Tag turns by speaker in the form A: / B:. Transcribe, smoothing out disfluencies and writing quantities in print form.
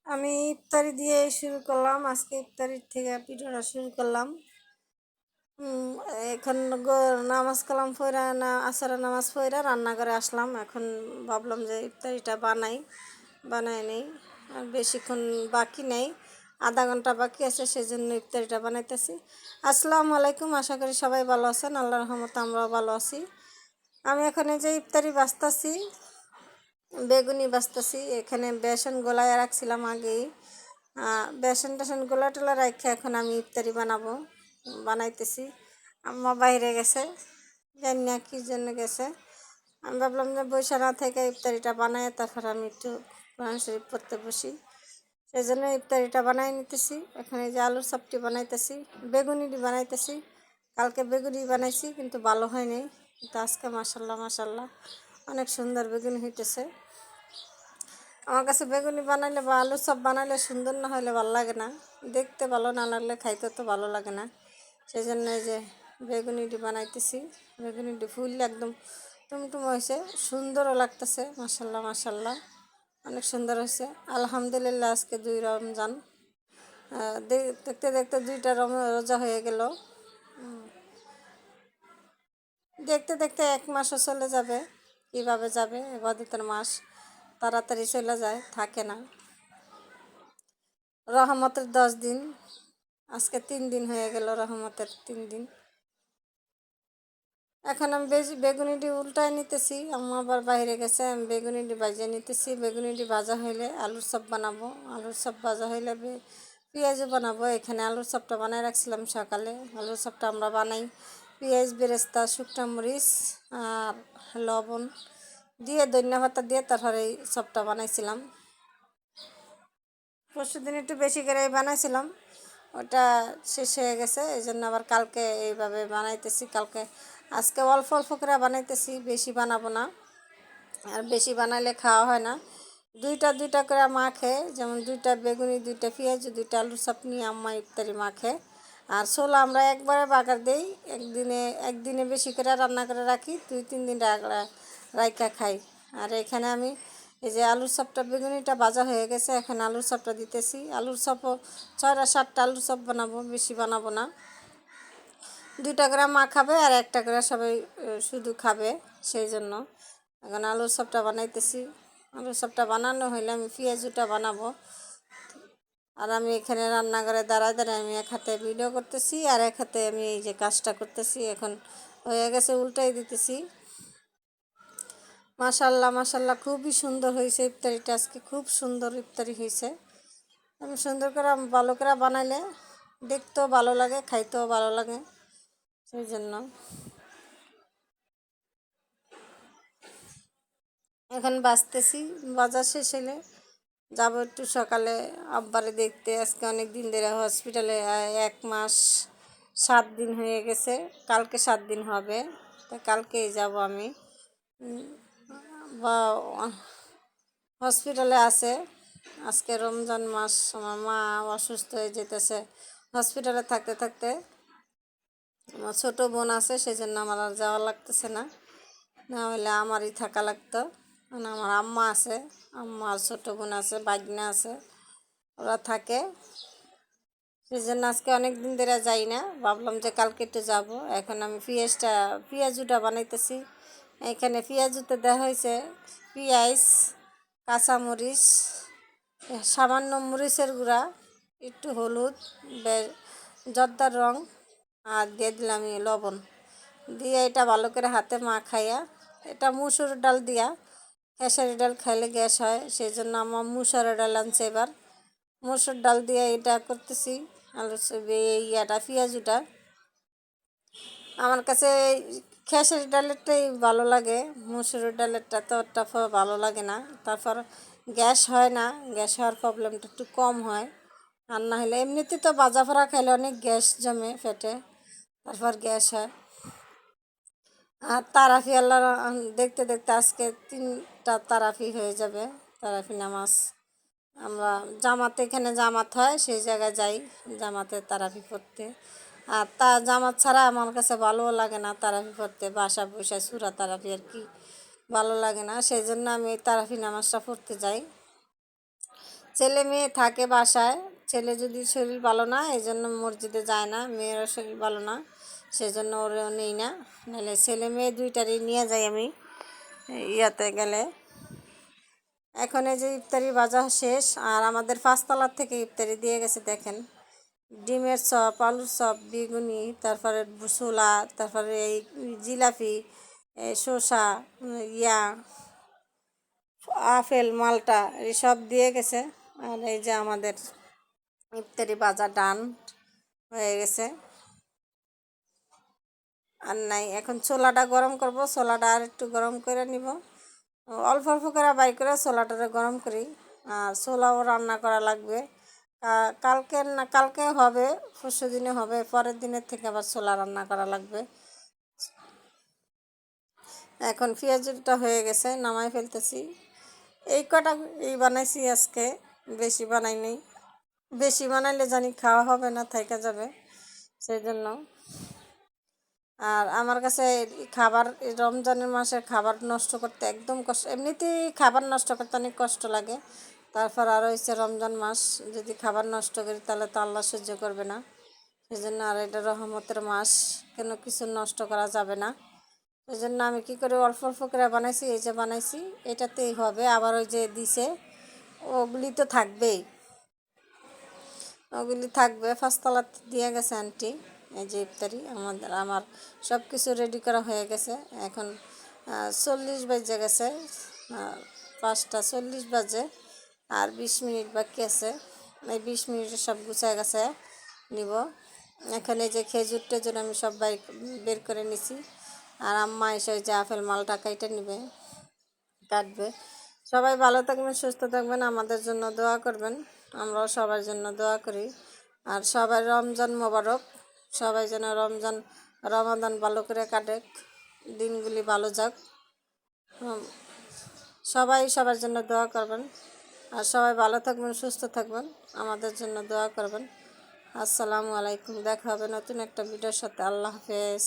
A: আমি ইফতারি দিয়ে শুরু করলাম। আজকে ইফতারির থেকে পিঠাটা শুরু করলাম। উম, এখন নামাজ কালাম পড়া না আসরের নামাজ পড়া রান্নাঘরে আসলাম। এখন ভাবলাম যে ইফতারিটা বানাই নেই। আর বেশিক্ষণ বাকি নেই, আধা ঘন্টা বাকি আছে, সেজন্য ইফতারিটা বানাইতেছি। আসসালামু আলাইকুম, আশা করি সবাই ভালো আছেন। আল্লাহর রহমতে আমরাও ভালো আছি। আমি এখানে যে ইফতারি বাছতাছি, বেগুনি বাছতেছি। এখানে বেসন গলায় রাখছিলাম আগেই। বেসন টেসন গোলা টোলা রাখে এখন আমি ইফতারি বানাইতেছি। আম্মা বাইরে গেছে, জানি না কী জন্য গেছে। আমি ভাবলাম যে বৈশা না থেকে ইফতারিটা বানাই, তারপর আমি একটু কোরআন শরীফ পড়তে বসি। সেই জন্য ইফতারিটা বানাই নিতেছি। এখানে যে আলুর চপটি বানাইতেছি, বেগুনিটি বানাইতেছি। কালকে বেগুনি বানাইছি কিন্তু ভালো হয়নি, কিন্তু আজকে মাশাল্লাহ মাশাল্লাহ অনেক সুন্দর বেগুনি হইতেছে। আমার কাছে বেগুনি বানাইলে বা আলুর চপ বানাইলে সুন্দর না হলে ভালো লাগে না। দেখতে ভালো না লাগলে খাইতে তো ভালো লাগে না। সেই জন্য এই যে বেগুনিটি বানাইতেছি। বেগুনিটি ফুললে একদম টুমটুম হয়েছে, সুন্দরও লাগতেছে। মাশাল্লাহ মাশাল্লাহ অনেক সুন্দর হয়েছে। আলহামদুলিল্লাহ আজকে 2 রমজান। দেখতে দেখতে 2টা রোজা হয়ে গেল। দেখতে দেখতে 1 মাসও চলে যাবে। কীভাবে যাবে, ইবাদতের মাস তাড়াতাড়ি চলে যায়, থাকে না। রহমতের 10 দিন, আজকে 3 দিন হয়ে গেল রহমতের 3 দিন। এখন আমি বেগুনিটি উল্টায় নিতেছি। আম্মা আবার বাইরে গেছে, আমি বেগুনিটি ভাজিয়ে নিতেছি। বেগুনিটি ভাজা হইলে আলুর চপ বানাবো। আলুর চপ ভাজা হইলে পেঁয়াজও বানাবো। এখানে আলুর চপটা বানাই রাখছিলাম সকালে। আলুর চপটা আমরা বানাই পেঁয়াজ, বেরেস্তা, শুকনো মরিচ আর লবণ দিয়ে, ধনিয়া পাতা দিয়ে, তারপরে এই চপটা বানাইছিলাম। পরশুদিন একটু বেশি করে বানাইছিলাম, ওটা শেষ হয়ে গেছে। এই জন্য আবার কালকে এইভাবে বানাইতেছি। আজকে অল্প অল্প করে বানাইতেছি, বেশি বানাবো না। আর বেশি বানাইলে খাওয়া হয় না। দুইটা দুইটা করে মাখে, যেমন 2টা বেগুনি, 2টা পেঁয়াজ, 2টা আলুর চপ নিয়ে আম্মা ইফতারি মাখে। আর ছোলা আমরা একবারে বাগার দেই। একদিনে বেশি করে রান্না করে রাখি, 2-3 দিন রাইখা খাই। আর এখানে আমি এই যে আলুর চপটা, বেগুনিটা ভাজা হয়ে গেছে, এখন আলুর চপটা দিতেছি। আলুর চপও 6-7টা আলুর চপ বানাবো, বেশি বানাবো না। 2টা করে মা খাবে আর 1টা করে সবাই শুধু খাবে, সেই জন্য এখন আলুর চপটা বানাইতেছি। আলুর চপটা বানানো হইলে আমি পেঁয়াজুটা বানাবো। আর আমি এখানে রান্নাঘরে দাঁড়ায় দাঁড়ায় আমি এক হাতে ভিডিও করতেছি আর এক হাতে আমি এই যে কাজটা করতেছি। এখন হয়ে গেছে, উল্টাই দিতেছি। মাশাল্লাহ মাশাল্লাহ খুবই সুন্দর হয়েছে ইফতারিটা। আজকে খুব সুন্দর ইফতারি হয়েছে। আমি সুন্দর করে ভালো করে বানাইলে দেখতেও ভালো লাগে, খাইতেও ভালো লাগে, সেই জন্য। এখন বাজতেছি, বাজার শেষ হলে যাবো একটু সকালে আব্বারে দেখতে। আজকে অনেক দিন ধরে হসপিটালে, 1 মাস 7 দিন হয়ে গেছে। কালকে 7 দিন হবে, তা কালকেই যাব আমি। বা হসপিটালে আছে। আজকে রমজান মাস, আমার মা অসুস্থ হয়ে যেতেছে। হসপিটালে থাকতে থাকতে আমার ছোটো বোন আছে, সেই জন্য আমার আর যাওয়া লাগতেছে না। না হলে আমারই থাকা লাগতো। মানে আমার আম্মা আছে, আম্মা আর ছোটো বোন আছে, বাগনা আছে, ওরা থাকে। সেই জন্য আজকে অনেক দিন ধরে যাই না, ভাবলাম যে কালকে একটু যাবো। এখন আমি পেঁয়াজুটা বানাইতেছি। এখানে পেঁয়াজুতে দেওয়া হয়েছে পেঁয়াজ, কাঁচামরিচ, সামান্য মরিচের গুঁড়া, একটু হলুদ, জর্দার রং, আর দিয়ে দিলাম লবণ দিয়ে এটা ভালো করে হাতে মাখাইয়া। এটা মুসুর ডাল দিয়া, খেসারি ডাল খাইলে গ্যাস হয়, সেই জন্য আমার মুসুর ডাল আনছে এবার। মসুর ডাল দিয়ে এটা করতেছি। আলু পেঁয়াজুটা আমার কাছে খেসারি ডালেরটাই ভালো লাগে, মুসুর ডালেরটা তো ভালো লাগে না। তারপর গ্যাস হয় না, গ্যাস হওয়ার প্রবলেমটা একটু কম হয়। আর না হলে এমনিতে তো ভাজা ফোড়া খাইলে অনেক গ্যাস জমে পেটে, তারপর গ্যাস হয়। আর তারাফি আল্লাহ দেখতে দেখতে আজকে 3টা তারাফি হয়ে যাবে। তারাফি নামাজ আমরা এখানে জামাত হয়, সেই জায়গায় যাই জামাতে তারাফি পড়তে। আর জামাত ছাড়া আমার কাছে ভালোও লাগে না তারাফি পড়তে, বাসা বসে সুরা তারাফি আর কি ভালো লাগে না, সেই জন্য আমি তারাফি নামাজটা পড়তে যাই। ছেলে মেয়ে থাকে বাসায়। ছেলে যদি শরীর ভালো না, এই জন্য মসজিদে যায় না। মেয়েরও শরীর ভালো না, সেজন্য ওরেও নেই না। নাহলে ছেলে মেয়ে দুইটারই নিয়ে যাই আমি ইয়াতে গেলে। এখন এই যে ইফতারি বাজা শেষ, আর আমাদের পাঁচতলার থেকে ইফতারি দিয়ে গেছে দেখেন। ডিমের চপ, আলুর চপ, বেগুনি, তারপরে ছোলা, তারপরে এই জিলাপি, শসা, ইয়া আপেল, মালটা এসব দিয়ে গেছে। আর এই যে আমাদের ইফতারি বাজা ডান হয়ে গেছে। আর নাই, এখন ছোলাটা গরম করব। ছোলাটা আর একটু গরম করে নিব, অল্প অল্প করে বাই করে ছোলাটারে গরম করি। আর ছোলাও রান্না করা লাগবে। কালকে না, কালকে হবে, পরশু দিনে হবে, পরের দিনের থেকে আবার ছোলা রান্না করা লাগবে। এখন পেঁয়াজটা হয়ে গেছে, নামাই ফেলতেছি। এই কটা এই বানাইছি আজকে, বেশি বানাইনি। বেশি বানাইলে জানি খাওয়া হবে না, থাইকা যাবে, সেই জন্য। আর আমার কাছে খাবার, রমজানের মাসে খাবার নষ্ট করতে একদম কষ্ট। এমনিতেই খাবার নষ্ট করতে অনেক কষ্ট লাগে, তারপর আরও হচ্ছে রমজান মাস, যদি খাবার নষ্ট করি তাহলে তো আল্লাহ সহ্য করবে না। সেই জন্য, আর এটা রহমতের মাস, কেন কিছু নষ্ট করা যাবে না। সেই জন্য আমি কী করে অল্প অল্প করে বানাইছি, এই যে বানাইছি, এটাতেই হবে। আবার ওই যে দিছে, ওগুলি তো থাকবেই, ওগুলি থাকবে। পাঁচতলা দিয়ে গেছে আন্টি। এই যে ইফতারি আমার সব কিছু রেডি করা হয়ে গেছে। এখন 40 বাজে গেছে, 5টা 40 বাজে, আর 20 মিনিট বাকি আছে। এই 20 মিনিটে সব গুছায় গেছে নিব। এখানে যে খেজুর টেজুর আমি সব বের করে নিছি। আর আম্মা এসে ওই যে আপেল মালটা কাইটে নিবে, কাটবে। সবাই ভালো থাকবেন, সুস্থ থাকবেন, আমাদের জন্য দোয়া করবেন। আমরাও সবার জন্য দোয়া করি। আর সবাই রমজান মোবারক। সবাই যেন রমাদান ভালো করে কাটে, দিনগুলি ভালো যাক। সবাই সবার জন্য দোয়া করবেন। আর সবাই ভালো থাকবেন, সুস্থ থাকবেন, আমাদের জন্য দোয়া করবেন। আসসালামু আলাইকুম। দেখা হবে নতুন একটা ভিডিওর সাথে। আল্লাহ হাফেজ।